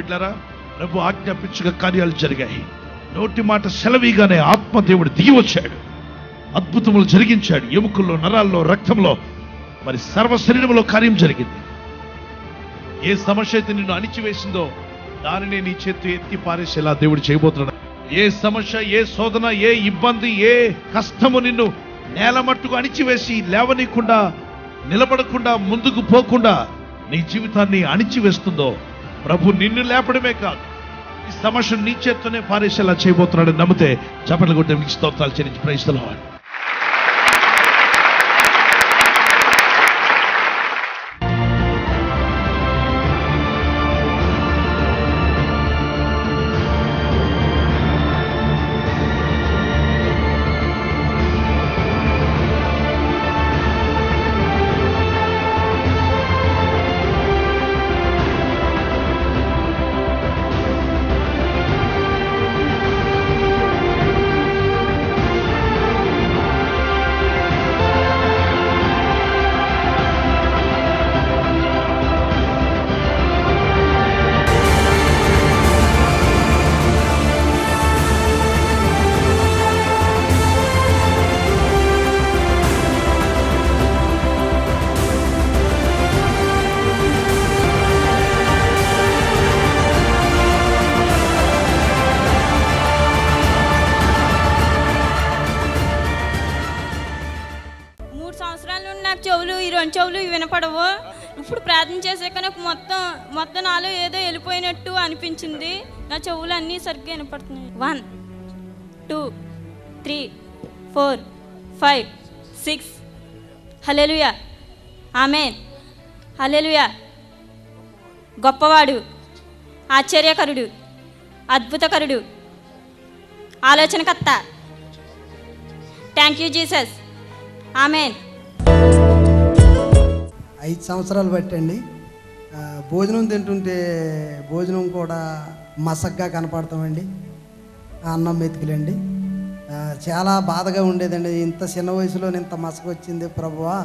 బిడ్డలారా, ప్రభు ఆజ్ఞాపించగా కార్యాలు జరిగాయి. నోటి మాట సెలవీగానే ఆత్మదేవుడు దిగి వచ్చాడు, అద్భుతములు జరిగించాడు. ఎముకల్లో, నరాల్లో, రక్తంలో, మరి సర్వ శరీరంలో కార్యం జరిగింది. ఏ సమస్య అయితే నిన్ను అణిచివేసిందో దానిని నీ చేతి ఎత్తి పారేసేలా దేవుడు చేయబోతున్నాడు. ఏ సమస్య, ఏ శోధన, ఏ ఇబ్బంది, ఏ కష్టము నిన్ను నేల మట్టుకు అణిచివేసి లేవనీయకుండా, నిలబడకుండా, ముందుకు పోకుండా నీ జీవితాన్ని అణిచివేస్తుందో ప్రభు నిన్ను లేపడమే కాదు, ఈ సమస్యను నీ చేత్తోనే పారేసేలా చేయబోతున్నాడు. నమ్మితే చప్పట్లు కొట్టే మీకు స్తోత్రాలు చెల్లించి ప్రైజ్ ది లార్డ్. చెవులు, ఈ 2 చెవులు వినపడవు. ఇప్పుడు ప్రార్థన చేసాక నాకు మొత్తం నాలో ఏదో వెళ్ళిపోయినట్టు అనిపించింది. నా చెవులు అన్నీ సరిగ్గా వినపడుతున్నాయి. 1 2 3 4 5 6. హల్లెలూయా, ఆమేన్, హల్లెలూయా. గొప్పవాడు, ఆశ్చర్యకరుడు, అద్భుతకరుడు, ఆలోచనకర్త. థ్యాంక్ యూ జీసస్, ఆమేన్. 5 సంవత్సరాలు బట్టండి భోజనం తింటుంటే భోజనం కూడా మసగ్గా కనపడతామండి, అన్నం మెతుకులండి. చాలా బాధగా ఉండేదండి. ఇంత చిన్న వయసులో ఇంత మసక వచ్చింది ప్రభువా,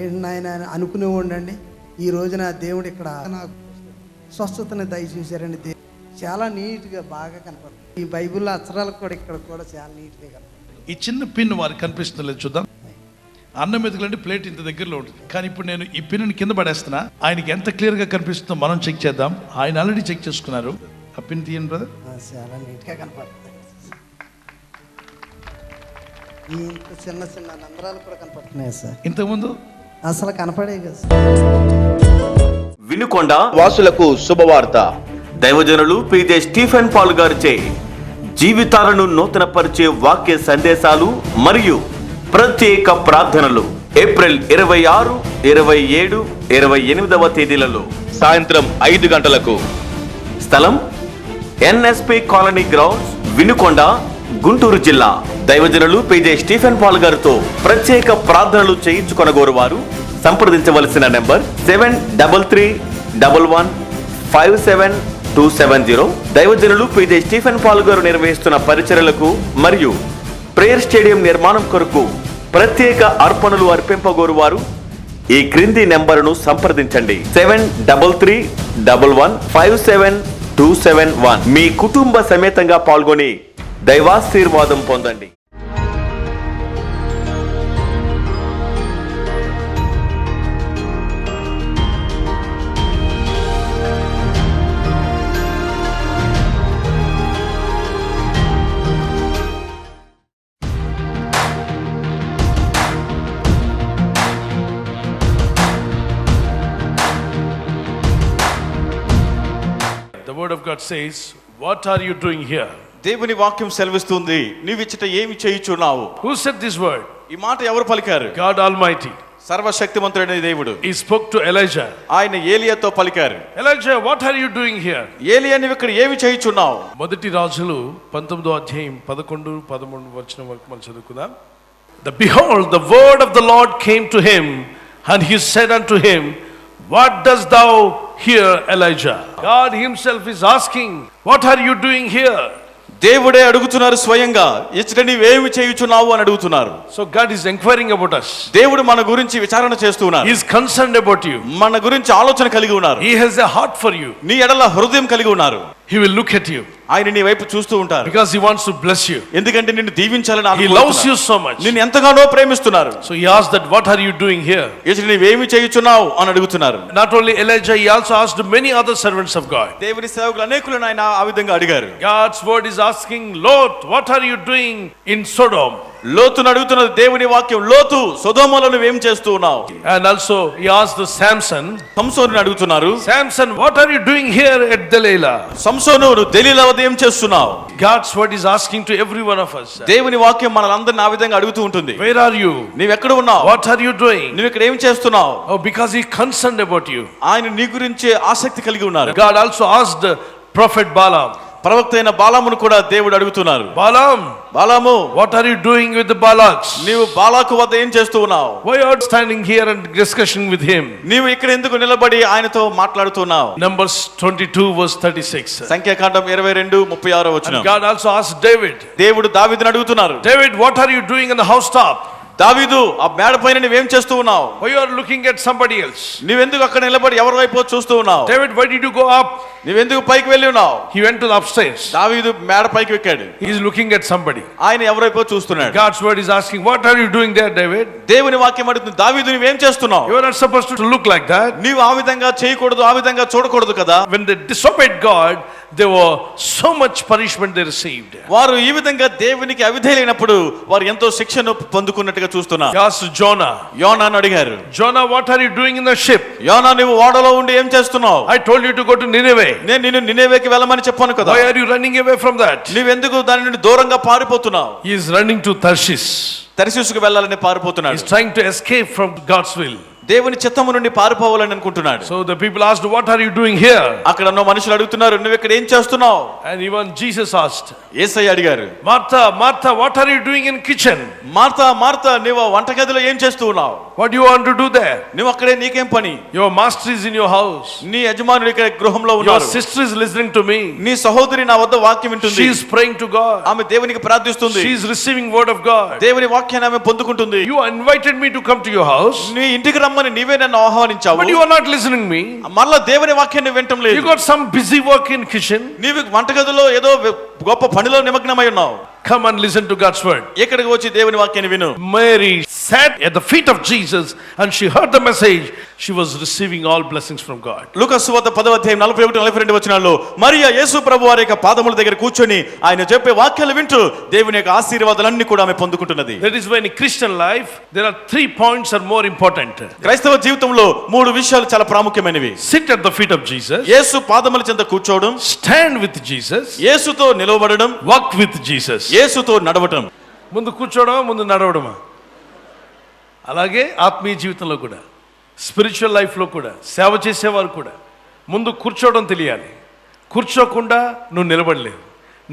ఏంటి నాయన అనుకునేవాడండి. ఈ రోజున దేవుడు ఇక్కడ నాకు స్వస్థతని దయచేశారండి. చాలా నీట్గా బాగా కనపడుతుంది. ఈ బైబిల్లో అక్షరాలకు కూడా ఇక్కడ కూడా చాలా నీట్గా కనపడుతుంది. ఈ చిన్న పిన్ వారికి కనిపిస్తుంది, చూద్దాం. అన్నం మెతుకులంటే ప్లేట్ ఇంత దగ్గరలో ఉంటుంది, కానీ ఇప్పుడు నేను ఈ పిన్నుని కింద పడేస్తున్నా. ఆయనకి ఎంత క్లియర్గా కనిపిస్తుందో మనం చెక్ చేద్దాం. ఆయన ఆల్రెడీ చెక్ చేసుకున్నారు. ఆ పిన్ తీయండి బ్రదర్. చాలా నీట్గా కనపడుతుంది. ఇంత చిన్న చిన్న నంబరాలు కూడా కనపడుతున్నాయి సార్. ఇంతకుముందు అసలు కనపడే కదా. వినుకొండ వాసులకు శుభవార్త. దైవజనులు పీజే స్టీఫెన్ పాల్ గారిచే జీవితాలను నూతనపరిచే వాక్య సందేశాలు మరియు ప్రత్యేక ప్రార్థనలు ఏప్రిల్ 26, 27, 28వ తేదీలలో సాయంత్రం 5 గంటలకు. స్థలం NSP colony grounds, Vinukonda, Guntur జిల్లా. దైవజనులు పీజే స్టీఫెన్ పాల్ గారితో ప్రత్యేక ప్రార్థనలు చేయించుకొనగోరు వారు సంప్రదించవలసిన నెంబర్ 73331157 దైవజనులు పీజే స్టీఫెన్ పాల్ గారు నిర్వహిస్తున్న పరిచర్యలకు మరియు ప్రేయర్ స్టేడియం నిర్మాణం కొరకు ప్రత్యేక అర్పణలు అర్పింపగోరు వారు ఈ క్రింది నెంబరును సంప్రదించండి. 73331157 మీ కుటుంబ సమేతంగా పాల్గొని దైవాశీర్వాదం పొందండి. The word of God says, what are you doing here? దేవుని వాక్యం సెలవిస్తుంది, నీవిచ్చట ఏమి చేయుచున్నావు. Who said this word? ఈ మాట ఎవరు పలికారు? God Almighty. సర్వశక్తిమంతుడైన దేవుడు. He spoke to Elijah. ఆయన ఏలియాతో పలికారు. Elijah, what are you doing here? ఏలియా, నీవు ఇక్కడ ఏమి చేయుచున్నావు. మొదటి రాజులు 19వ అధ్యాయం 11, 13 వచనం వరకు మనం చదువుకుందాం. Behold, the word of the Lord came to him, and he said unto him, what dost thou here, Elijah? God himself is asking, what are you doing here? దేవుడే అడుగుతున్నారు స్వయంగా, ఇచ్చట నీవేమి చేయుచున్నావు అని అడుగుతున్నారు. So God is inquiring about us. దేవుడు మన గురించి విచారణ చేస్తూ ఉన్నారు. He is concerned about you. మన గురించి ఆలోచన కలిగి ఉన్నారు. He has a heart for you. నీ ఎడల హృదయం కలిగి ఉన్నారు. He will look at you ఆయన నీ వైపు చూస్తూ ఉంటారు. because he wants to bless you. ఎందుకంటే నిన్ను దీవించాలని He loves you so much. నిన్ను ఎంతగానో ప్రేమిస్తున్నారు. So he asked that, what are you doing here? ఇచ్చట నీవేమి చేయుచున్నావు అని అడుగుతున్నారు. Not only Elijah, he also asked many other servants of God. దేవుని సేవకులు అనేకులను ఆయన ఆ విధంగా అడిగారు. God's word is asking Lot, what are you doing in Sodom? లోతును అడుగుతున్నది దేవుని వాక్యం. లోతు, సొదొమలో నువ్వేం చేస్తూ ఉన్నావు? And also he asked the Samson, సంసోనుని అడుగుతున్నారు. Samson, what are you doing here at Delilah? సంసోను, నువ్వు దెలీలా వద్ద ఏం చేస్తున్నావు? God's word is asking to every one of us. దేవుని వాక్యం మనలందరిని ఆ విధంగా అడుగుతూ ఉంటుంది. Where are you? నీవెక్కడ ఉన్నావు? What are you doing? నువ్వు ఇక్కడ ఏం చేస్తున్నావు? Oh, because he concerned about you. ఆయన నీ గురించే ఆసక్తి కలిగి ఉన్నారు. God also asked the prophet Balaam, ప్రవక్త అయిన బాలామును కూడా దేవుడు అడుగుతున్నారు. Balaam, బాలాము, what are you doing with the Balaks? నీవు బాలాకు వద్ద ఏం చేస్తూ ఉన్నావు? Why are you standing here and discussing with him? నీవు ఇక్కడ ఎందుకు నిలబడి ఆయనతో మాట్లాడుతున్నావు? Numbers 22 verse 36. సంఖ్యాకాండం 22:36 వచనం. And God also asked David, దేవుడు దావీదుని అడుగుతున్నారు. David, what are you doing on the housetop? దావీదు, ఆ మేడ పైన నువ్వేం చేస్తూ ఉన్నావు? Why you are looking at somebody else? నువ్వెందుకు అక్కడ నిలబడి ఎవరి వైపు చూస్తూ ఉన్నావు? David, why did you go up? నువ్వెందుకు పైకి వెళ్ళి ఉన్నావు? He went to the upstairs. దావీదు మేడ పైకి ఎక్కాడు. He is looking at somebody. ఆయన ఎవరి వైపు చూస్తున్నాడు. God's word is asking, what are you doing there, David? దేవుని వాక్యం అడుగుతుంది, దావీదు నువ్వేం చేస్తున్నావు? You are not supposed to look like that. నీవు ఆ విధంగా చేయకూడదు, ఆ విధంగా చూడకూడదు కదా. When they disobeyed God, there was so much punishment they received. వారు ఈ విధంగా దేవునికి అవిధేయులైనప్పుడు వారు ఎంతో శిక్షను పొందుకున్నట్టుగా చూస్తున్నారు. He asked Jonah, యోనాను అడిగారు. Jonah, what are you doing in the ship? యోనా, నువ్వు ఓడలో ఉండి ఏం చేస్తున్నావు? I told you to go to Nineveh. నేను నిన్ను నినెవేకి వెళ్ళమని చెప్పాను కదా. Why are you running away from that? నీవెందుకు దాని నుండి దూరంగా పారిపోతున్నావు? He is running to Tarshish. తర్షీషుకు వెళ్ళాలని He పారిపోతున్నాడు. is trying to escape from God's will. దేవుని చిత్తము నుండి పారిపోవాలని అనుకుంటున్నాడు. So the people asked, what are you doing here? అక్కడ ఉన్న మనుషులు అడుగుతున్నారు, నువ్వు ఇక్కడ ఏం చేస్తున్నావు? And even Jesus asked, యేసయ్య అడిగారు, Martha, Martha, what are you doing in kitchen? Martha, Martha, నీవు వంటగదిలో ఏం చేస్తూ ఉన్నావు? What do you want to do there? నువ్వు అక్కడే నీకేం పని? Your master is in your house. నీ యజమానుడు ఇక్కడ గృహంలో Your ఉన్నారు. sister is listening to me. నీ సహోదరి నా వద్ద వాక్యం వింటుంది. She is praying to God. ఆమె దేవునికి ప్రార్థిస్తుంది. She is receiving word of God. దేవుని వాక్యాన్ని ఆమె పొందుకుంటుంది. You invited me to come to your house, నీ ఇంటికి రమ్మని నీవే నన్ను ఆహ్వానించావు. but you are not listening me. మళ్ళా దేవుని వాక్యాన్ని వింటం You లేదు. got some busy work in kitchen. నీవు వంటగదిలో ఏదో గొప్ప పనిలో నిమగ్నమై ఉన్నావు. Come and listen to God's word. ఇక్కడికి వచ్చి దేవుని వాక్యాన్ని విను. Mary sat at the feet of Jesus and she heard the message. She was receiving all blessings from God. లూకా సువార్త 10:41-42 వచనాల్లో మరియా యేసు ప్రభువారి యొక్క పాదముల దగ్గర కూర్చొని ఆయన చెప్పే వాక్యాలు వింటూ దేవుని యొక్క ఆశీర్వాదాలన్నీ కూడా ఆమె పొందుకుంటున్నది. That is why in Christian life there are 3 points are more important. క్రైస్తవ జీవితంలో 3 విషయాలు చాలా ప్రాముఖ్యమైనవి. Sit at the feet of Jesus. యేసు పాదముల చెంత కూర్చోవడం, Stand with Jesus. యేసుతో నిలవబడడం, Walk with Jesus. యేసుతో నడవటం. ముందు కూర్చోవడమా, ముందు నడవడమా? అలాగే ఆత్మీయ జీవితంలో కూడా, స్పిరిచువల్ లైఫ్లో కూడా, సేవ చేసేవారు కూడా ముందు కూర్చోవడం తెలియాలి. కూర్చోకుండా నువ్వు నిలబడలేవు,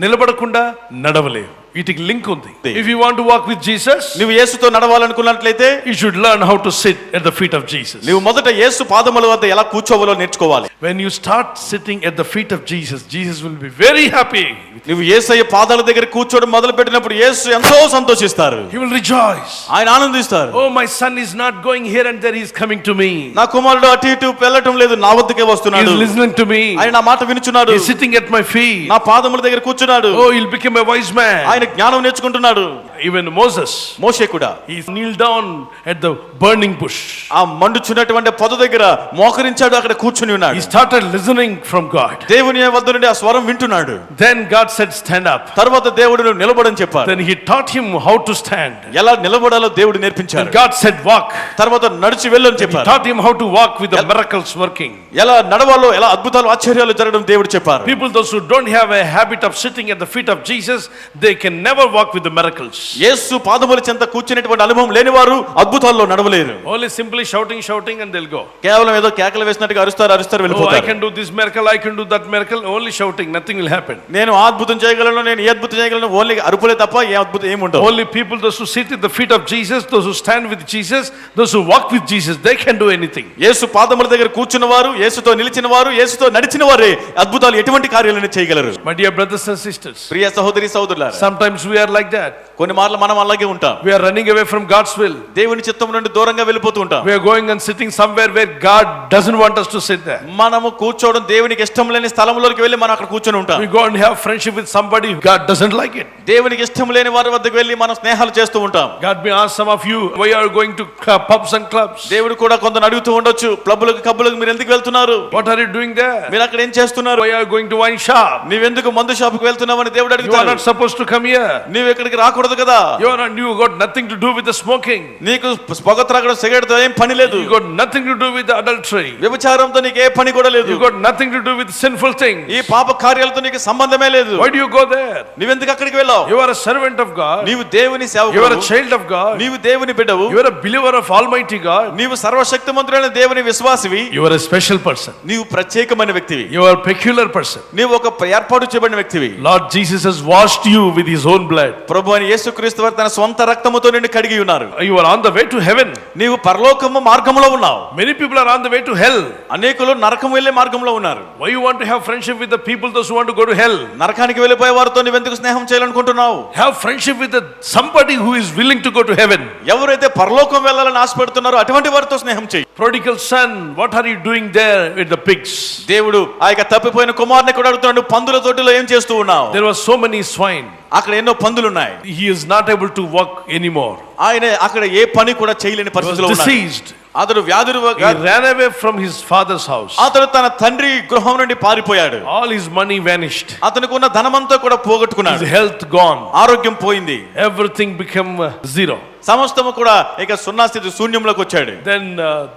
నిలబడకుండా నడవలేవు. వీటికి లింక్ ఉంది. If you want to walk with Jesus, నువ్వు యేసుతో నడవాలనుకున్నట్లయితే you should learn how to sit at the feet of Jesus. నువ్వు మొదట యేసు పాదముల వద్ద ఎలా కూర్చోవాలో నేర్చుకోవాలి. When you start sitting at the feet of Jesus, Jesus will be very happy. నువ్వు యేసయ్య పాదాల దగ్గర కూర్చోవడం మొదలు పెట్టినప్పుడు యేసు ఎంతో సంతోషిస్తారు. He will rejoice. ఆయన ఆనందిస్తారు. Oh, my son is not going here and there, he is coming to me. నా కుమారుడు అటు ఇటు వెళ్ళటం లేదు, నా వద్దకే He వస్తున్నాడు. is listening to me. ఆయన నా మాట వినుచున్నాడు. He is sitting at my feet. నా పాదముల దగ్గర కూర్చున్నాడు. Oh, he'll become a wise man. ఆయన జ్ఞానం నేర్చుకుంటున్నాడు. Even Moses, మోషే కూడా he kneeled down at the burning bush. ఆ మండుచున్నటువంటి పొద దగ్గర మోకరించాడు, అక్కడ కూర్చుని ఉన్నాడు. He started listening from God. దేవుని వద్ద నుండి ఆ స్వరం వింటున్నాడు. Then God said, stand up. తర్వాత దేవుడు నిలబడని చెప్పారు. Then he taught him how to stand. ఎలా నిలబడాలో దేవుడు నేర్పించారు. And God said, walk. తర్వాత నడిచి వెళ్ళని He చెప్పారు. taught him how to walk with the miracles working. ఎలా నడవాలో, ఎలా అద్భుతాలు ఆశ్చర్యాలు జరగడం దేవుడు చెప్పారు. People those who don't have a habit of sitting at the feet of Jesus, they can can never walk with the miracles. యేసు పాదముల చెంత కూర్చునేటువంటి అనుభవం లేని వారు అద్భుతాల్లో నడవలేరు. Only simply shouting and they'll go. కేవలం ఏదో కేకలు వేసినట్టుగా అరుస్తారు Oh, I వెళ్ళిపోతారు. can do this miracle, I can do that miracle. Only shouting, nothing will happen. నేను ఆ అద్భుతం చేయగలను, నేను ఈ అద్భుతం చేయగలను, ఓన్లీ అరుపులే తప్ప ఏ అద్భుతం ఏముండవు. Only people, those who sit at the feet of Jesus, those who stand with Jesus, those who walk with Jesus, they can do anything. యేసు పాదముల దగ్గర కూర్చున్న వారు, యేసుతో నిలిచిన వారు, యేసుతో నడిచిన వారే అద్భుతాలు ఎటువంటి కార్యాలను చేయగలరు. My dear brothers and sisters, ప్రియ సహోదరి సహోదరులారా, sometimes we are like that. కొన్ని మార్లు మనం అలాగే ఉంటాం. We are running away from God's will. దేవుని చిత్తం నుండి దూరంగా వెళ్ళిపోతూ ఉంటాం. We are going and sitting somewhere where God doesn't want us to sit there. మనము కూర్చోవడం దేవునికి ఇష్టం లేని స్థలంలోకి వెళ్ళి మనం అక్కడ కూర్చొని ఉంటాం. We go and have friendship with somebody, God doesn't like it. దేవునికి ఇష్టం లేని వారి వద్దకు వెళ్ళి మనం స్నేహాలు చేస్తూ ఉంటాం. God may ask some of you, why are you going to pubs and clubs? దేవుడు కూడా కొందరు అడుగుతూ ఉండొచ్చు, క్లబ్బులకు కబ్బులకు మీరు ఎందుకు వెళ్తున్నారు? What are you doing there? మీరు అక్కడ ఏం చేస్తున్నారు? Why are you going to wine shop? నీవెందుకు మందు షాపుకు వెళ్తున్నావని దేవుడు You are అడుగుతాడు. not supposed to come here. నీవు ఇక్కడికి రాకూడదు కదా. You got nothing to do with the smoking. నీకు పొగ త్రాగడం, సిగరెట్ తో ఏం పని లేదు. You got nothing to do with the adultery. వ్యభిచారంతో నీకు ఏ పని కూడా లేదు. You got nothing to do with sinful things. ఈ పాప కార్యాలతో నీకు సంబంధమే లేదు. Why do you go there? నీవెందుకు అక్కడికి వెళ్ళావు? You are a servant of God. నీవు దేవుని You are a సేవకుడు. child of God. నీవు దేవుని బిడ్డవు. You are a believer of Almighty God. నీవు సర్వశక్తిమంతుడైన దేవుని విశ్వాసివి. You are a special person. నీవు ప్రత్యేకమైన వ్యక్తివి. You are a peculiar person. నీవు ఒక ఏర్పాటు చేయబడిన వ్యక్తివి. Lord Jesus has washed you with his own blood. ప్రభువైన యేసుక్రీస్తు వారు తన స్వంత రక్తముతో నిన్ను కడిగి ఉన్నారు. You are on the way to heaven. నీవు పరలోకము మార్గంలో ఉన్నావు. Many people are on the way to hell. అనేకులు నరకం వెళ్ళే మార్గంలో ఉన్నారు. Why you want to have friendship with the people those who want to go to hell? నరకానికి వెళ్ళిపోయే వారితో నువ్వెందుకు స్నేహం చేయాలనుకుంటున్నావు? Have friendship with somebody who is willing to go to heaven. ఎవరైతే పరలోకం వెళ్ళాలని ఆశపడుతున్నారో అటువంటి వారితో స్నేహం చేయి. Prodigal son, what are you doing there with the pigs? దేవుడు ఆ యొక్క తప్పిపోయిన కుమారుని కూడా అడుగుతున్నాడు, పందుల తోటిలో ఏం చేస్తూ ఉన్నావు? There were so many swine. అక్కడ ఎన్నో పందులు ఉన్నాయి. He is not able to walk anymore. ఆయన అక్కడ ఏ పని కూడా చేయలేని He was పరిస్థితిలో ఉన్నాడు. diseased. అతడు He ran away from his father's house. అతడు తన తండ్రి గృహం నుండి పారిపోయాడు. All his money vanished. అతనికి ఉన్న ధనమంతా కూడా పోగొట్టుకున్నాడు. His health gone. ఆరోగ్యం పోయింది. Everything became zero. సమస్తము కూడా ఇక సున్నా స్థితి, శూన్యంలోకి వచ్చాడు. Then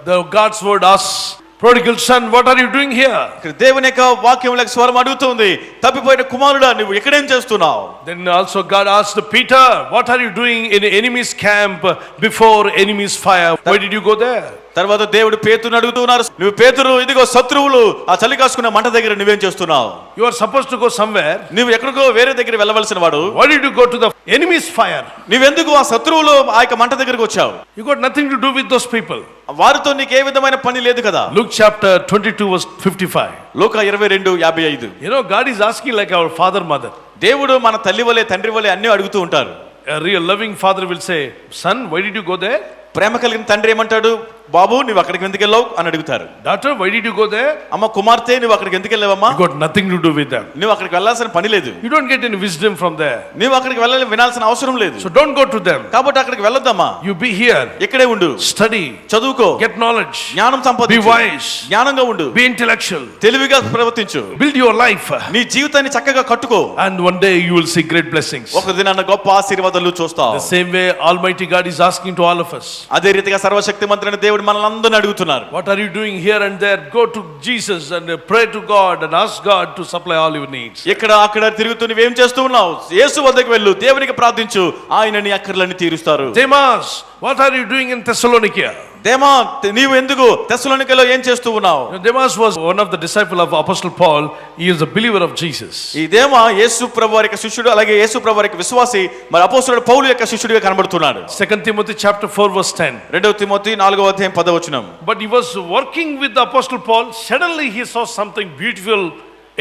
the God's word asks, prodigal son, what are you doing here? దేవుని యొక్క వాక్యములకు స్వరం అడుగుతుంది, తప్పిపోయిన కుమారుడా నువ్వు ఎక్కడేం చేస్తున్నావు? Then also God asked Peter, what are you doing in enemy's camp before enemy's fire? Why did you go there? తర్వాత దేవుడు పేతురుని అడుగుతున్నారు, నువ్వు పేతురు, ఇదిగో శత్రువులు ఆ చలి కాసుకున్న మంట దగ్గర నువ్వేం చేస్తున్నావు? You are supposed to go somewhere. నువ్వు ఎక్కడికో వేరే దగ్గర వెళ్ళవలసిన వాడు. Why did you go to the enemy's fire? నువ్వెందుకు ఆ శత్రువులు ఆ యొక్క మంట దగ్గరకు వచ్చావు? You got nothing to do with those people. వారితో నీకు ఏ విధమైన పని లేదు కదా. Luke chapter 22 verse 55. Luka 22:55. You know, God is asking like our father, mother. దేవుడు మన తల్లి వలె తండ్రి వలె అన్నీ అడుగుతూ ఉంటారు. A real loving father will say, son, why did you go there? ప్రేమ కలిగిన తండ్రి ఏమంటాడు, బాబు నువ్వు అక్కడికి ఎందుకు వెళ్ళావు అని అడుగుతారు. Daughter, why did you go there? అమ్మ కుమార్తె నువ్వు అక్కడికి ఎందుకు వెళ్ళావమ్మా? You got nothing to do with them. నువ్వు అక్కడికి వెళ్ళాల్సిన పని లేదు. You don't get any wisdom from there. నువ్వు అక్కడికి వెళ్ళాలి, వినాల్సిన అవసరం లేదు. So don't go to them. కాబట్టి అక్కడికి వెళ్ళొద్దమ్మా. You be here. ఇక్కడే ఉండు, Study. చదువుకో, Get knowledge. జ్ఞానం Be సంపాదించు, wise. జ్ఞానంగా ఉండు, Be intellectual. తెలివిగా ప్రవర్తించు, Build your life. నీ జీవితాన్ని చక్కగా కట్టుకో. And one day you will see great blessings. ఒక దినాన గొప్ప ఆశీర్వాదాలు చూస్తావు. The same way Almighty God is asking to all of us. అదే రీతిగా సర్వశక్తిమంతుడైన దేవుడు మనల్ని అందరిని అడుగుతున్నారు, What are you doing here and there? Go to Jesus and pray to God and ask God to supply all your needs. ఇక్కడ అక్కడ తిరుగుతూ నువ్వేం చేస్తూ ఉన్నావు? యేసు వద్దకు వెళ్ళు, దేవునికి ప్రార్థించు, ఆయన నీ అక్కర్లన్నీ తీరుస్తారు. Demas, what are you doing in Thessalonica? దేమా నీవు ఎందుకు తెస్సలోనికలో ఏం చేస్తూ ఉన్నావు? Demas was one of the disciples of Apostle Paul. He is a believer of Jesus. ఈ దేమా యేసు ప్రభువారి యొక్క శిష్యుడు, అలాగే యేసు ప్రభువారి యొక్క విశ్వాసి, మరి అపోస్తలుడు పౌలు యొక్క శిష్యుడిగా కనబడుతున్నాడు. 2 Timothy chapter 4 verse 10. 2 Timothy 4:10. But he was working with the Apostle Paul. Suddenly he saw something beautiful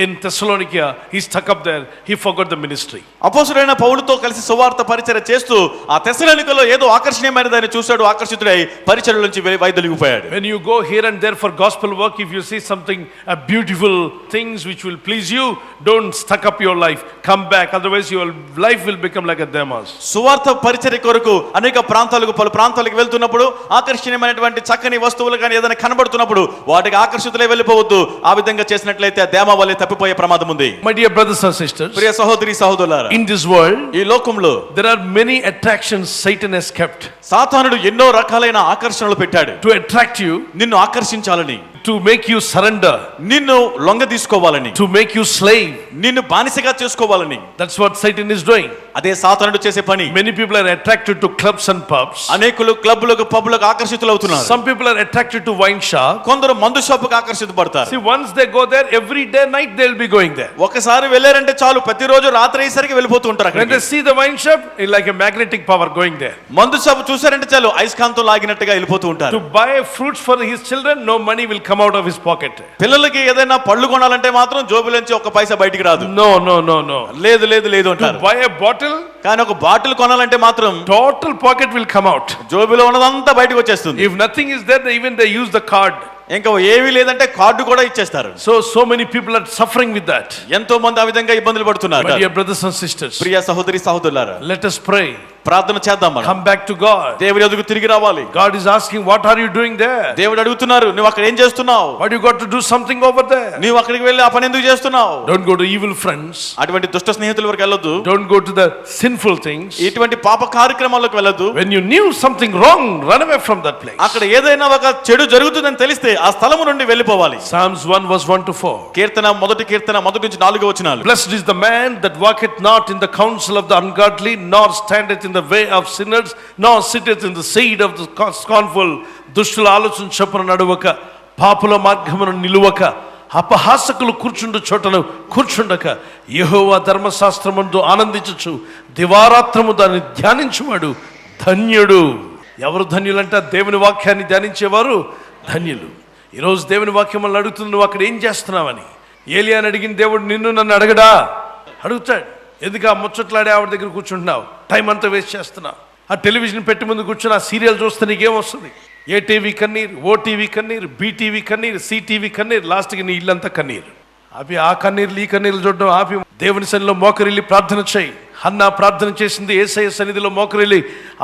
in Thessalonica. He stuck up there. He forgot the ministry. అపోస్తలుడైన పౌలుతో కలిసి సువార్త పరిచర్య చేస్తూ ఆ తెస్సలోనికలో ఏదో ఆకర్షణీయమైనదని చూశాడు. ఆకర్షితుడై పరిచర్య నుంచి వైదొలిగిపోయాడు. When you go here and there for gospel work, if you see something beautiful things which will please you, don't stuck up your life. Come back, otherwise your life will become like a Demas. సువార్త పరిచర్య కొరకు అనేక పలు ప్రాంతాలకు వెళ్తున్నప్పుడు ఆకర్షణీయమైనటువంటి చక్కని వస్తువులు కానీ ఏదైనా కనబడుతున్నప్పుడు వాటికి ఆకర్షితులై వెళ్ళిపోవద్దు. ఆ విధంగా చేసినట్లయితే దేమా వలె తప్పిపోయే ప్రమాదం ఉంది. My dear brothers and sisters, ప్రియ సహోదరి సహోదరులారా, in this world, ఈ లోకంలో there are many attractions Satan has kept. సాతానుడు ఎన్నో రకాలైన ఆకర్షణలు పెట్టాడు. To attract you, నిన్ను ఆకర్షించాలని, to make you surrender, నిన్ను లొంగ తీసుకోవాలని, to make you slave. నిన్ను బానిసగా చేసుకోవాలని. That's what Satan is doing. అదే సాతానుడు చేసే పని. Many people are attracted to clubs and pubs. అనేకులు క్లబ్లకు పబ్లకు ఆకర్షితులవుతున్నారు. Some people are attracted to wine shop. కొందరు మందు షాపుకు ఆకర్షితపడతారు. See, once they go there, every day night they'll be going there. ఒకసారి వెళ్ళారంటే చాలు, ప్రతిరోజు రాత్రి అయ్యేసరికి వెళ్ళిపోతూ ఉంటారు When they అక్కడికి. see the wine shop, it's like a magnetic power going there. మందు షాపు చూసారంటే చాలు, అయస్కాంతం లాగినట్టుగా వెళ్ళిపోతూ ఉంటారు. To buy fruits for his children, no money will come out of his pocket. పిల్లలకి ఏదైనా పళ్ళు కొనాలంటే మాత్రం జోబులోంచి ఒక్క పైసా బయటికి రాదు. No. లేదు లేదు లేదు To అంటారు. buy a bottle, కానీ ఒక బాటిల్ కొనాలంటే మాత్రం total pocket will come out. జోబులో ఉన్నదంతా బయటకు వచ్చేస్తుంది. If nothing is there, even they use the card. ఇంకా ఏమీ లేదంటే కార్డు కూడా ఇచ్చేస్తారు. So many people are suffering with that. ఎంతో మంది ఆ విధంగా ఇబ్బందులు పడుతున్నారు. My dear brothers and sisters, ప్రియ సహోదరి సహోదరులారా, let us pray. ప్రార్థన చేద్దాం మనం. Come back to God. దేవుడి ఎదుగు తిరిగి రావాలి. God is asking, what are you doing there? దేవుడు అడుగుతున్నారు, నువ్వు అక్కడ ఏం చేస్తున్నావు? What you got to do something over there? నీవు అక్కడికి వెళ్ళి ఆ పని ఎందుకు చేస్తున్నావు? Don't go to evil friends. అటువంటి దుష్ట స్నేహితుల వరకు వెళ్ళొద్దు. Don't go to the sinful things. ఇటువంటి పాప కార్యక్రమాలకు వెళ్ళొద్దు. When you knew something wrong, run away from that place. అక్కడ ఏదైనా ఒక చెడు జరుగుతుందని తెలిస్తే ఆ స్థలము నుండి వెళ్ళిపోవాలి. Psalms 1 verse 1 to 4. కీర్తన మొదటి నుంచి 4 వచనాలు. Blessed is the man that walketh not in the counsel of the ungodly, nor standeth in the way of sinners, nor sitteth in the seat of the scornful. దుష్టుల ఆలోచన చొప్పున నడువక, పాపుల మార్గమున నిలువక, అపహాసకులు కూర్చుండు చోటను కూర్చుండక, యెహోవా ధర్మశాస్త్రమందు ఆనందించుచు దివారాత్రము దాన్ని ధ్యానించువాడు ధన్యుడు. ఎవరు ధన్యులంటే దేవుని వాక్యాన్ని ధ్యానించేవారు ధన్యులు. ఈరోజు దేవుని వాక్యం వల్ల అడుగుతుంది, నువ్వు అక్కడ ఏం చేస్తున్నావని. ఏలియాని అడిగిన దేవుడు నిన్ను నన్ను అడగడా? అడుగుతాడు. ఎందుకు ఆ ముచ్చట్లాడే ఆవిడ దగ్గర కూర్చుంటున్నావు, టైం అంతా వేస్ట్ చేస్తున్నావు? ఆ టెలివిజన్ పెట్టి ముందు కూర్చుని ఆ సీరియల్ చూస్తే నీకేం వస్తుంది? ఏ టీవీ కన్నీరు, ఓటీవీ కన్నీరు, బీటీవీ కన్నీరు, సిటీవీ కన్నీరు, లాస్ట్కి నీ ఇల్లంతా కన్నీరు. ఆపి ఆ కన్నీర్లు ఈ కన్నీర్లు చూడడం ఆపి దేవుని సన్నిధిలో మోకరిల్లి ప్రార్థన చేయి. హన్నా ప్రార్థన చేసింది, యేసయ్య సన్నిధిలో మోకరిల్లి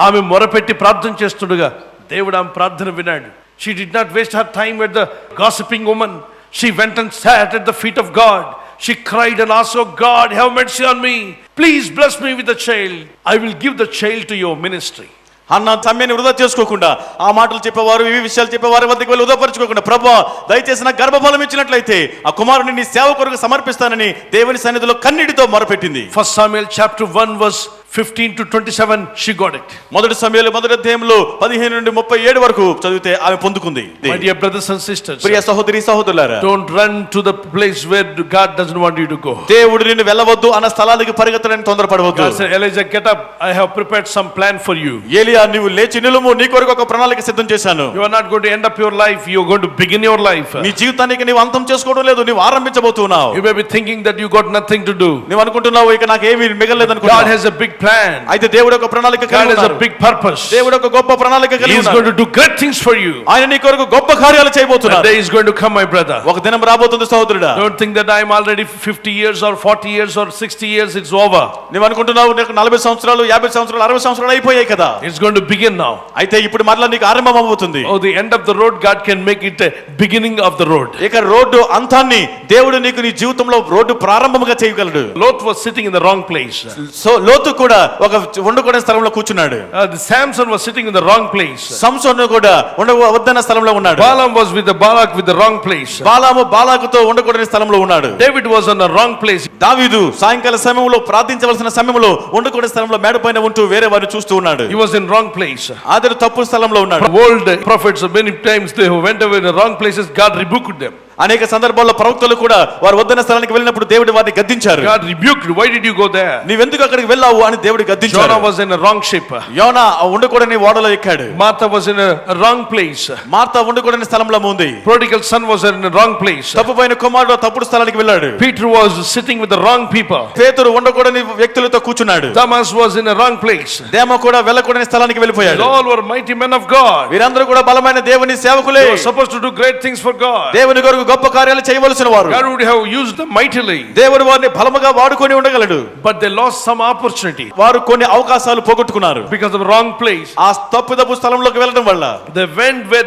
ఆమె మొరపెట్టి ప్రార్థన చేస్తుండగా దేవుడు ఆమె ప్రార్థన వినాడు. She did not waste her time with the gossiping woman. She went and sat at the feet of God. She cried and asked, "Oh God, have mercy on me. Please bless me with a child. I will give the child to your ministry." అన్న సమయాన్ని వృధా చేసుకోకుండా, ఆ మాటలు చెప్పేవారు, ఇవి విషయాలు చెప్పేవారు వద్దకు వెళ్ళి వృధాపరచుకోకుండా, ప్రభువా దయచేసి నాకు గర్భఫలం ఇచ్చినట్లయితే ఆ కుమారుని నీ సేవ కొరకు సమర్పిస్తానని దేవుని సన్నిధిలో కన్నీటితో మొరపెట్టింది. 1 Samuel chapter 1 verse 15 to 27 she got it. మొదటి సమూయేలు మొదటి అధ్యాయంలో 15 నుండి 37 వరకు చదివితే ఆమె పొందుకుంది. My dear brothers and sisters, ప్రియ సహోదరి సహోదరులారా, don't run to the place where God doesn't want you to go. దేవుడు నిన్ను వెళ్ళవద్దు అన్న స్థలానికి పరిగెత్తడానికి తొందరపడవద్దు. God said, Elijah, get up. I have prepared some plan for you. ఏలియా, నీవు లేచి నిలుము, నీ కొరకు ఒక ప్రణాళిక సిద్ధం చేశాను. You are not going to end up your life, you are going to begin your life. నీ జీవితానికి నీవు అంతం చేసుకోవడం లేదు, నీవు ఆరంభించబోతున్నావు. You may be thinking that you got nothing to do. నీవు అనుకుంటున్నావు ఇక నాకు ఏమీ మిగలలేదు God అనుకుంటున్నావు. has a big plan. అయితే దేవుడు ఒక ప్రణాళిక God కలిగి has a ఉన్నాడు. big purpose. దేవుడు ఒక గొప్ప ప్రణాళిక He కలిగి is going ఉన్నాడు. to do great things for you. ఆయన నీ కొరకు గొప్ప కార్యాలు That చేయబోతున్నాడు. day is going to come, my brother. ఒక దినం రాబోతుంది సహోదరుడా. Don't think that I am already 50 years or 40 years or 60 years, it's over. నీవు అనుకుంటున్నావు నీకు 40 సంవత్సరాలు 50 సంవత్సరాలు 60 సంవత్సరాలు అయిపోయాయి కదా. It's going to begin now. అయితే ఇప్పుడు మరలా నీకు ఆరంభం అవబోతుంది. Oh, the end of the road, God can make it a beginning of the road. ఇక రోడ్డు అంతాన్ని దేవుడు నీకు నీ జీవితంలో రోడ్డు ప్రారంభముగా చేయగలడు. Lot was sitting in the wrong place. So లోతు కూడా ఒక వండుకునే స్థలంలో కూర్చున్నాడు. The Samson was sitting in the wrong place. సంసోను కూడా ఉండవద్దన్న స్థలంలో ఉన్నాడు. Balaam was with the Balak with the wrong place. బాలాము బాలాకుతో ఉండకూడని స్థలంలో ఉన్నాడు. David was on the wrong place. దావీదు సాయంకాల సమయంలో ప్రార్థించవలసిన సమయంలో ఉండకూడని స్థలంలో మేడపైన ఉంటూ వేరే వారిని చూస్తూ ఉన్నాడు. He was in wrong place. అతడు తప్పు స్థలంలో ఉన్నాడు. Old prophets many times they went away in the wrong places, God rebuked them. అనేక సందర్భాల్లో ప్రవక్తలు కూడా వారు వద్దన్న స్థలానికి వెళ్ళినప్పుడు దేవుడు వారిని గద్దించారు. God rebuked. Why did you go there? నీవెందుకు అక్కడికి వెళ్ళావు అని దేవుడు గద్దించాడు. Jonah was in a wrong ship. యోనా ఉండకూడని ఓడలో ఎక్కాడు. Martha was in a wrong place. Martha ఉండకూడని స్థలంలో ఉంది. Prodigal son was in a wrong place. తప్పుపోయిన కుమారుడు తప్పుడు స్థలానికి వెళ్ళాడు. Peter was sitting with the wrong people. పేతురు ఉండకూడని వ్యక్తులతో కూర్చున్నాడు. Thomas was in a wrong place. Demas కూడా వెళ్ళకూడని స్థలానికి వెళ్ళిపోయాడు. They all were mighty men of God. వీరందరూ కూడా బలమైన దేవుని సేవకులే. They were supposed to do great things for God. దేవుని కొరకు గొప్ప కార్యాలు చేయవలసిన వారు. God would have used them mightily. దేవుడు వారిని బలముగా వాడుకొని ఉండగలడు. But they lost some opportunity వారు కొన్ని అవకాశాలు పోగొట్టుకున్నారు because of the wrong place. ఆ తప్పు స్థలంలోకి వెళ్ళడం వల్ల. They went where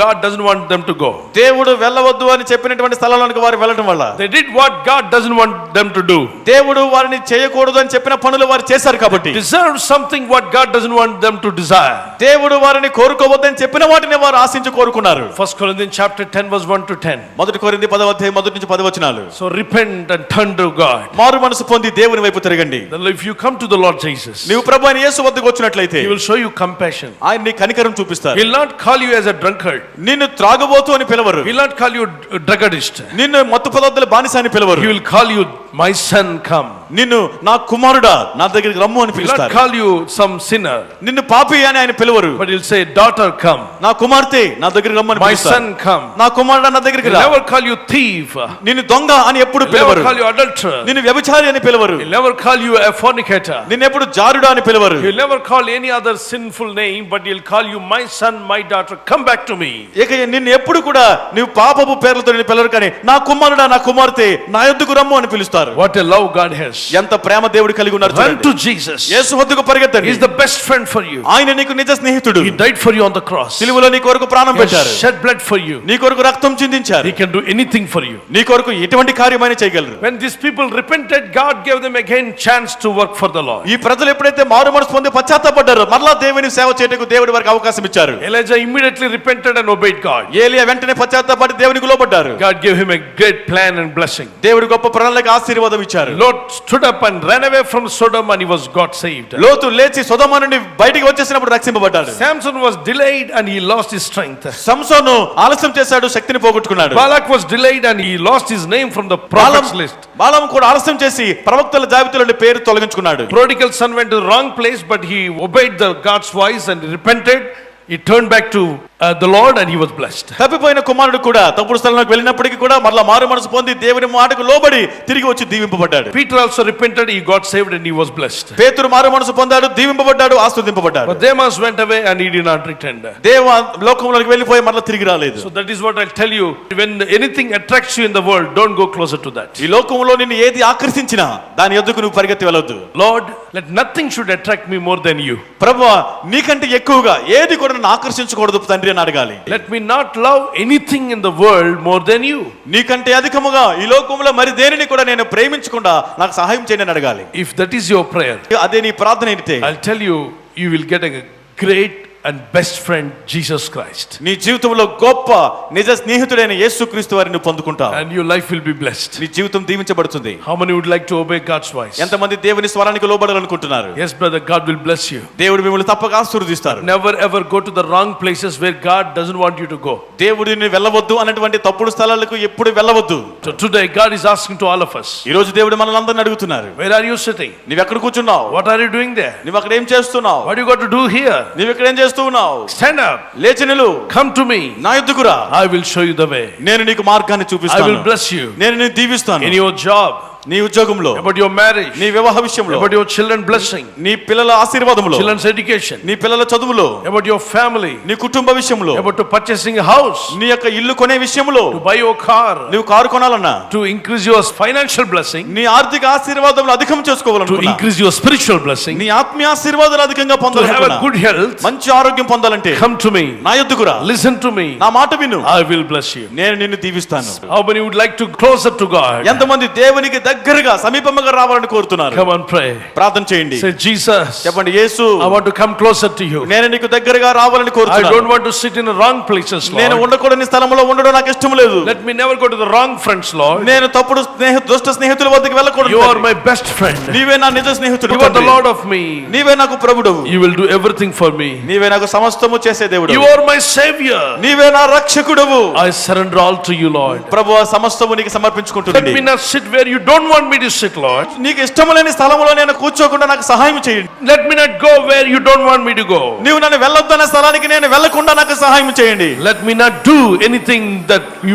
God doesn't want them to go. దేవుడు వెళ్ళవద్దు అని చెప్పినటువంటి స్థలంలోకి వారు వెళ్ళడం వల్ల. They did what God doesn't want them to do. దేవుడు వారిని చేయకూడదు అని చెప్పిన పనులు వారు చేశారు కాబట్టి. Deserve something what God doesn't want them to desire. దేవుడు వారిని కోరుకోవద్దని చెప్పిన వాటిని వారు ఆశించి కోరుకున్నారు. 1 Corinthians chapter 10 verse 1 to 10. 1 కొరింథీ 10వ అధ్యాయం 1 నుంచి 10 వచనాలు. So repent and turn to God. మారు మనసు పొంది దేవుని వైపు తిరగండి. Then if you come to the Lord Jesus, నీవు ప్రభువైన యేసు వద్దకు వచ్చినట్లయితే He will show you compassion. ఆయన నీ కనికరం చూపిస్తారు. He will not call you as a drunkard. నిన్ను త్రాగబోతు అని పిలవరు. He will not call you a drug addict. నిన్ను మత్తు పదార్థాల బానిస అని పిలవరు. He will call you my son come. నిన్ను నా కుమారుడా నా దగ్గరికి రమ్ము అని He will not పిలుస్తారు. call you some sinner. నిన్ను పాపి అని ఆయన పిలవరు. But he'll say daughter come. నా కుమార్తె నా దగ్గరికి రమ్మని My పిలుస్తారు. son come. నా కుమారుడా నా దగ్గరికి He'll రా. never call you thief. నిన్ను దొంగ అని ఎప్పుడు He'll never పిలవరు. call you adulterer. నిన్ను వ్యభిచారి అని పిలవరు. He'll never call you a fornicator. నిన్ను ఎప్పుడు జారుడా అని పిలవరు. He'll never call any other sinful name, but he'll call you my son, my daughter, come back to me. ఇక నిన్ను ఎప్పుడు కూడా నీవు పాపపు పేర్లతో నిన్ను పిలవరు, కానీ నా కుమారుడా నా కుమార్తె నా యొద్దకు రమ్ము అని పిలుస్తారు. What a love God has. ఎంత ప్రేమ దేవుడు కలిగి ఉన్నారు Run చూడండి. to Jesus. యేసు వద్దకు పరిగెత్తండి. He's the best friend for you. ఆయన నీకు నిజ స్నేహితుడు. He died for you on the cross. సిలువలో నీ కొరకు ప్రాణం He has పెట్టారు. shed blood for you. నీ కొరకు రక్తం చిందించారు. He can do anything for you. నీ కొరకు ఎటువంటి కార్యమైనా చేయగలరు. When these people repented, God gave them again chance to work for the Lord. ఈ ప్రజలు ఎప్పుడైతే మారు మనసు పొంది పశ్చాత్తాపడ్డారో మరలా దేవుని సేవ చేయటకు దేవుడి వారికి అవకాశం ఇచ్చారు. Elijah immediately repented and obeyed God. ఏలియా వెంటనే పశ్చాత్తాపడి దేవునికి లోబడ్డారు. God gave him a great plan and blessing. దేవుడు గొప్ప ప్రణాళిక ఆశీర్వాదం ఇచ్చారు. Lot stood up and ran away from Sodom and he was got saved. లోతు లేచి సొదొమ నుండి బయటికి వచ్చేసినప్పుడు రక్షింపబడ్డాడు. Samson was delayed and he lost his strength. సంసోను ఆలస్యం చేశాడు, శక్తిని పోగొట్టుకున్నాడు. Balak was delayed and he lost his name from the prophets list. బాలాం కూడా ఆలస్యం చేసి ప్రవక్తల జాబితాలో నుండి పేరు తొలగించుకున్నాడు. Prodigal son went to the wrong place, but he obeyed the God's voice and repented. He turned back to the Lord and he was blessed. తప్పిపోయిన కుమారుడు కూడా తప్పుడు స్థలంలోకి వెళ్ళినప్పటికీ కూడా మరలా మారు మనసు పొంది దేవుని మాటకు లోబడి తిరిగి వచ్చి దీవింపబడ్డాడు. Peter also repented, he got saved and he was blessed. పేతురు మారు మనసు పొందాడు, దీవింపబడ్డాడు, ఆశీర్వదింపబడ్డాడు. But Demas went away and he did not return. దేవ లోకంలోకి వెళ్ళిపోయి మరలా తిరిగి రాలేదు. So that is what I'll tell you. When anything attracts you in the world, don't go closer to that. ఈ లోకంలో నిన్ను ఏది ఆకర్షించినా దాని యొద్దకు నువ్వు పరిగెత్తి వెళ్ళొద్దు. Lord, let nothing should attract me more than you. ప్రభువా నీకంటే ఎక్కువగా ఏది కూడా నన్ను ఆకర్షించకూడదు తండ్రి అని అడగాలి. Let me not love anything in the world more than you. నీకంటే అధికముగా ఈ లోకంలో మరి దేనిని కూడా నేను ప్రేమించకుండా నాకు సహాయం చేయండి అని అడగాలి. If that is your prayer, అదే నీ ప్రార్థన అయితే I'll tell you, you will get a great and best friend Jesus Christ. నీ జీవితంలో గొప్ప నిజ స్నేహితుడైన యేసుక్రీస్తు వారిని పొందుకుంటావు. And your life will be blessed. నీ జీవితం దీవించబడుతుంది. How many would like to obey God's voice? ఎంతమంది దేవుని స్వరానికి లోబడాలనుకుంటున్నారు? Yes, brother, God will bless you. దేవుడు మిమ్మల్ని తప్పక ఆశీర్వదిస్తారు. Never ever go to the wrong places where God doesn't want you to go. దేవుడిని వెళ్ళవద్దు అన్నటువంటి తప్పుడు స్థలాలకు ఎప్పుడు వెళ్ళవద్దు. So today God is asking to all of us. ఈ రోజు దేవుడు మనల్ని అందరిని అడుగుతున్నారు. Where are you sitting? నీవు ఎక్కడ కూర్చున్నావు? What are you doing there? నీవు అక్కడ ఏం చేస్తున్నావు? What do you got to do here? నీవు ఇక్కడ ఏం చేస్తున్నావు? Stand up. లేచి నిలు. Come to me. నా యొద్దకు రా. I will show you the way. నేను నీకు మార్గాన్ని I చూపిస్తాను. will bless you. నేను నిన్ను దీవిస్తాను. In your job, నీ ఉద్యోగంలో, about your marriage, నీ వివాహ విషయంలో, about your children blessing, నీ పిల్లల ఆశీర్వాదములో, children's education, నీ పిల్లల చదువులో, about your family, నీ కుటుంబ విషయంలో, about to purchasing a house, నీ యొక్క ఇల్లు కొనే విషయంలో, to buy your car, నీవు కారు కొనాలన్నా, to increase your financial blessing, నీ ఆర్థిక ఆశీర్వాదములు అధికం to చేసుకోవాలనుకున్నా, increase your spiritual blessing, నీ ఆత్మీయ ఆశీర్వాదాలు అధికంగా to have a పొందాలనుకున్నా, good health, మంచి ఆరోగ్యం పొందాలంటే come to me. నా యొద్దకు రా. Listen to me. నా మాట విను. I will bless you. నేను నిన్ను దీవిస్తాను. How many would like to closer to God? ఎంతమంది దేవునికి దగ్గరగా సమీపముగా రావాలని కోరుతున్నారు? Come on, pray. ప్రార్థన చేయండి. Say, Jesus, చెప్పండి, యేసు I want to come closer to you. నేను నీకు దగ్గరగా రావాలని I కోరుతున్నాను. don't want to sit in the wrong places, నేను Lord. ఉండకూడని స్థలంలో ఉండడం నాకు ఇష్టం లేదు. Let me never go to the wrong friends, Lord. నేను తప్పుడు దుష్ట స్నేహితుల వద్దకు వెళ్ళకూడదు. You are my best friend. నీవే నా నిజ స్నేహితుడు. You are the Lord of me. నీవే నాకు ప్రభుడవు. You will do everything for me. నీవే నాకు సమస్తము చేసే దేవుడు. You are my savior. నీవే నా రక్షకుడవు. I surrender all to you, Lord. ప్రభువా సమస్తము నీకు Let సమర్పించుకుంటున్నాను. me not sit where you don't want me to sit, Lord. నీకు ఇష్టం లేని స్థలంలో నేను కూర్చోకుండా నాకు సహాయం చేయండి. Let me not go where you don't want me to go. నీవు నన్ను వెళ్ళొద్దన్న స్థలానికి నేను వెళ్ళకుండా నాకు సహాయం చేయండి. Let me not do anything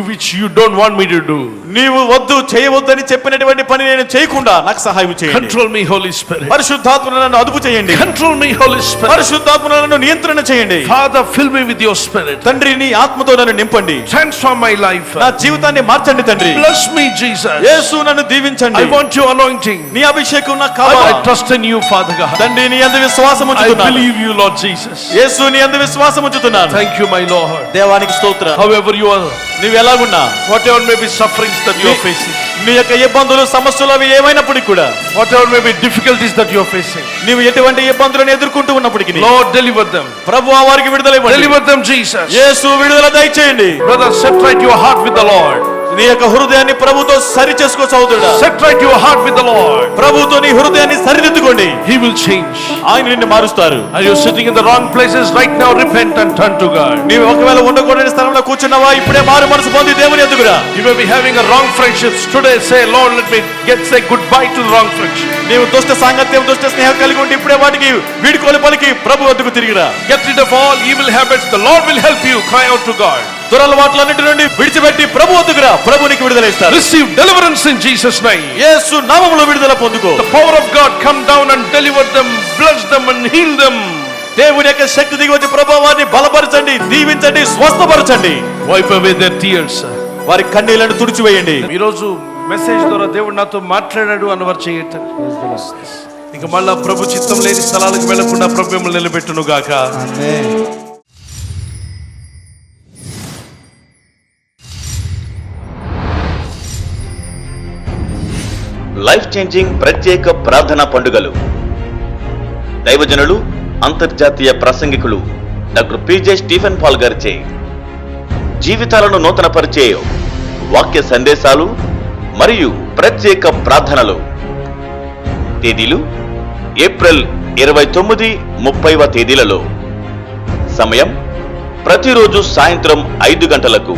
which you don't want me to do. నీవు వద్దు చేయవద్దని చెప్పినటువంటి పని నేను చేయకుండా నాకు సహాయం చేయండి. Control me, Holy Spirit. పరిశుద్ధాత్మను నన్ను అదుపు చేయండి. Control me, Holy Spirit. పరిశుద్ధాత్మను నన్ను నియంత్రణ చేయండి. Father, fill me with your Spirit. తండ్రి నీ ఆత్మతో నన్ను నింపండి. Transform my life. నా జీవితాన్ని మార్చండి తండ్రి. Bless me, Jesus. యేసు నన్ను దీవించండి. I want your anointing. నీ అభిషేకం నాకు I కావాలి. trust in you, Father God. తండ్రి నీ యందు విశ్వాసం I ఉంచుతున్నాను. believe you, Lord Jesus. యేసు నీ యందు విశ్వాసం ఉంచుతున్నాను. Thank you, my Lord. దేవానికి స్తోత్రం. However you are, నీవు ఎలాగున్నా, whatever may be sufferings that you are facing, నీ యొక్క ఇబ్బందులు సమస్యలు అవి ఏమైనప్పటికీ కూడా, whatever may be difficulties that you are facing, నీవు ఎటువంటి ఇబ్బందులను ఎదుర్కొంటూ ఉన్నప్పటికీ Lord, deliver them. ప్రభువా వారికి విడుదల ఇవ్వండి. Deliver them, Jesus. యేసు విడుదల దయచేయండి. Brother, set right your heart with the Lord. నీ యొక్క హృదయాన్ని ప్రభుతో సరి చేసుకో సహోదరుడా. Set right your heart with the Lord. ప్రభుతో నీ హృదయాన్ని సరిదిద్దుకోండి. He will change. ఆయన నిన్ను మారుస్తారు. Are you sitting in the wrong places right now? Repent and turn to God. నీవు ఒకవేళ ఉండకూడని స్థలంలో కూర్చున్నావా, ఇప్పుడే మారు మనసు పొంది దేవుని ఎదుగురా. You may be having a wrong friendships today. Say, Lord, let me say goodbye to the wrong friendship. నీవు దుష్ట సాంగత్యం, దుష్ట స్నేహం కలిగి ఉంటే ఇప్పుడే వాటికి వీడుకోలు పలికి ప్రభు వద్దకు తిరిగిరా. Get rid of all evil habits. The Lord will help you. Cry out to God. దురలవాట్లన్నిటి నుండి విడిచిపెట్టి ప్రభు వద్దకురా. ప్రభు నీకు విడుదల ఇస్తారు. Receive deliverance in Jesus' name. యేసు నామములో విడుదల పొందుకో. The power of God come down and deliver them, bless them and heal them. దేవుని యొక్క శక్తి దిగి వచ్చి ప్రభు వారిని బలపరచండి, దీవించండి, స్వస్థపరచండి. Wipe away their tears. వారి కన్నీళ్లను తుడిచివేయండి. ఈ రోజు మెసేజ్ ద్వారా దేవుడు నాతో మాట్లాడాడు అన్నవారు చేయటం. ఇక మళ్ళా ప్రభు చిత్తం లేని స్థలాలకు వెళ్లకుండా ప్రభు మిమ్మల్ని నిలబెట్టును గాక. లైఫ్ చేంజింగ్ ప్రత్యేక ప్రార్థనా పండుగలు. దైవజనులు, అంతర్జాతీయ ప్రసంగికులు డాక్టర్ పిజే స్టీఫెన్ పాల్ గారిచే జీవితాలను నూతనపరిచే వాక్య సందేశాలు మరియు ప్రత్యేక ప్రార్థనలు. తేదీలు ఏప్రిల్ 29, 30వ తేదీలలో. సమయం ప్రతిరోజు సాయంత్రం 5 గంటలకు.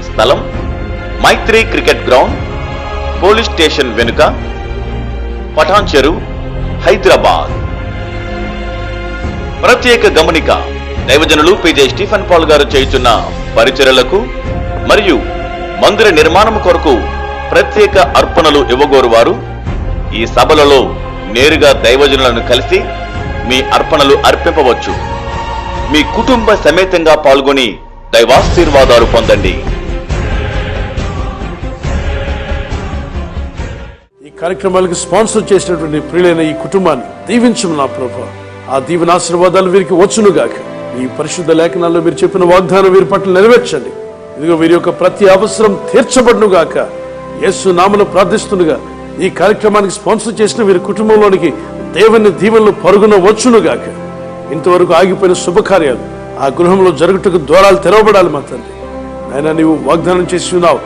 స్థలం మైత్రి క్రికెట్ గ్రౌండ్, పోలీస్ స్టేషన్ వెనుక, పఠాన్ చెరు, హైదరాబాద్. ప్రత్యేక గమనిక: దైవజనులు పిజే స్టీఫెన్ పాల్ గారు చేయుచున్న పరిచర్యలకు మరియు మందిర నిర్మాణం కొరకు ప్రత్యేక అర్పణలు ఇవ్వగోరువారు ఈ సభలలో నేరుగా దైవజనులను కలిసి మీ అర్పణలు అర్పింపవచ్చు. మీ కుటుంబ సమేతంగా పాల్గొని దైవాశీర్వాదాలు పొందండి. ఈ కార్యక్రమాలకు స్పాన్సర్ చేసినటువంటి ప్రియులైన ఈ కుటుంబాన్ని దీవించము నా ప్రభువా. ఆ దీవెన ఆశీర్వాదాలు వీరికి వచ్చునుగాక. ఈ పరిశుద్ధ లేఖనాల్లో మీరు చెప్పిన వాగ్దానం వీరి పట్ల నెరవేర్చండి. ఇదిగో వీరి యొక్క ప్రతి అవసరం తీర్చబడునుగాక. యేసు నామములో ప్రార్థిస్తుండగా ఈ కార్యక్రమానికి స్పాన్సర్ చేసిన వీరి కుటుంబంలోనికి దేవుని దీవెనలు పరుగున వచ్చునుగాక. ఇంతవరకు ఆగిపోయిన శుభకార్యాలు ఆ గృహంలో జరుగుటకు ద్వారాలు తెరవబడాలి మా తండ్రి. నాయనా, నీవు వాగ్దానం చేసి ఉన్నావు.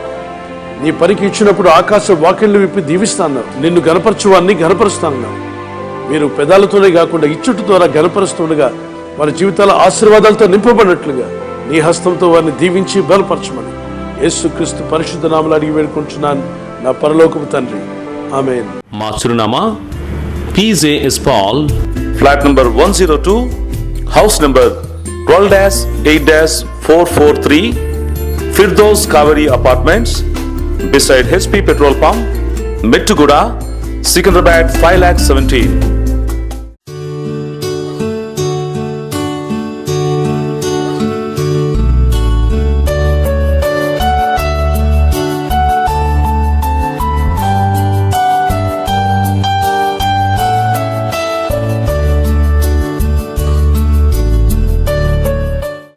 నీ పనికి ఇచ్చినప్పుడు ఆకాశ వాకిళ్లు విప్పి దీవిస్తాన్నావు. నిన్ను గనపరచువాన్ని గనపరుస్తాన్నావు. మీరు పెదాలతోనే కాకుండా ఇచ్చుట ద్వారా గనపరుస్తుండగా వారి జీవితాల ఆశీర్వాదాలతో నింపబడినట్లుగా నీ హస్తంతో వారిని దీవించి బలపరచమని యేసుక్రీస్తు పరిశుద్ధ నామములో అడిగి వేడుకుంటున్నాను నా పరలోకపు తండ్రి. ఆమేన్. మా చిరునామా PJ Paul, flat number 102, house number 12-8-443, Firdous Kaveri apartments, beside HP petrol pump, Mettuguda, Secunderabad 5,17,000.